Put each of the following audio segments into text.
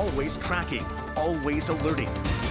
always tracking, always alerting.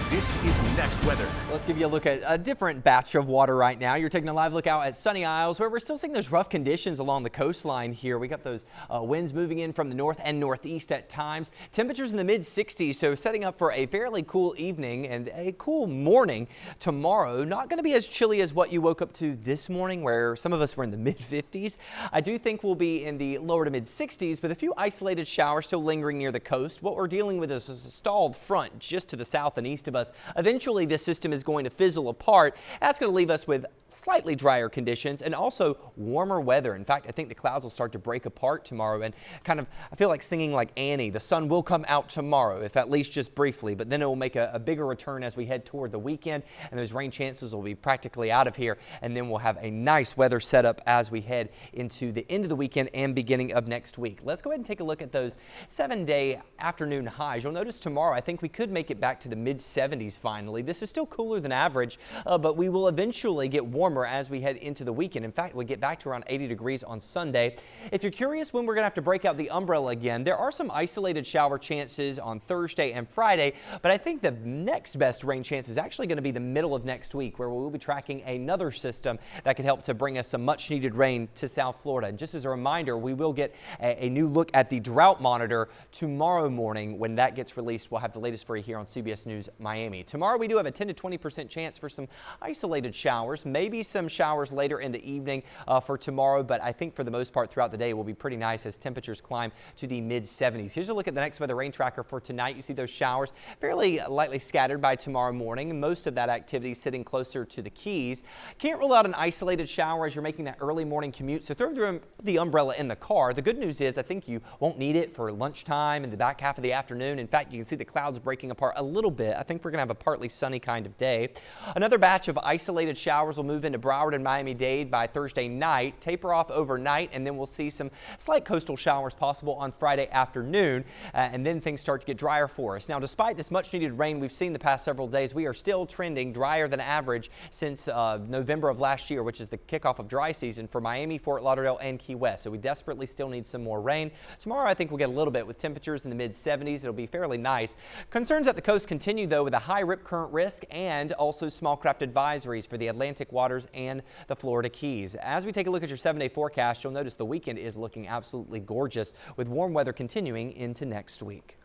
This is Next Weather. Let's give you a look at a different batch of water right now. You're taking a live look out at Sunny Isles, where we're still seeing those rough conditions along the coastline here. We got those winds moving in from the north and northeast at times. Temperatures in the mid 60s, so setting up for a fairly cool evening and a cool morning tomorrow. Not going to be as chilly as what you woke up to this morning, where some of us were in the mid 50s. I do think we'll be in the lower to mid 60s with a few isolated showers still lingering near the coast. What we're dealing with is a stalled front just to the south and east of us. Eventually, this system is going to fizzle apart. That's going to leave us with slightly drier conditions and also warmer weather. In fact, I think the clouds will start to break apart tomorrow and I feel like singing like Annie. The sun will come out tomorrow, if at least just briefly, but then it will make a bigger return as we head toward the weekend, and those rain chances will be practically out of here, and then we'll have a nice weather setup as we head into the end of the weekend and beginning of next week. Let's go ahead and take a look at those 7-day afternoon highs. You'll notice tomorrow, I think we could make it back to the mid 70s finally. This is still cooler than average, but we will eventually get warmer as we head into the weekend. In fact, we get back to around 80 degrees on Sunday. If you're curious when we're going to have to break out the umbrella again, there are some isolated shower chances on Thursday and Friday, but I think the next best rain chance is actually going to be the middle of next week, where we'll be tracking another system that could help to bring us some much needed rain to South Florida. And just as a reminder, we will get a new look at the drought monitor tomorrow morning. When that gets released, we'll have the latest for you here on CBS News Miami. Tomorrow we do have a 10 to 20% chance for some isolated showers, maybe some showers later in the evening for tomorrow, but I think for the most part throughout the day will be pretty nice as temperatures climb to the mid 70s. Here's a look at the next weather rain tracker for tonight. You see those showers fairly lightly scattered by tomorrow morning. Most of that activity sitting closer to the Keys. Can't rule out an isolated shower as you're making that early morning commute, so throw the umbrella in the car. The good news is I think you won't need it for lunchtime and the back half of the afternoon. In fact, you can see the clouds breaking apart a little bit. I think we're going to have a partly sunny kind of day. Another batch of isolated showers will move into Broward and Miami-Dade by Thursday night, taper off overnight, and then we'll see some slight coastal showers possible on Friday afternoon, and then things start to get drier for us. Now, despite this much needed rain we've seen the past several days, we are still trending drier than average since November of last year, which is the kickoff of dry season for Miami, Fort Lauderdale, and Key West. So we desperately still need some more rain. Tomorrow, I think we'll get a little bit with temperatures in the mid 70s. It'll be fairly nice. Concerns at the coast continue, though, with a high rip current risk and also small craft advisories for the Atlantic waters and the Florida Keys. As we take a look at your 7-day forecast, you'll notice the weekend is looking absolutely gorgeous with warm weather continuing into next week.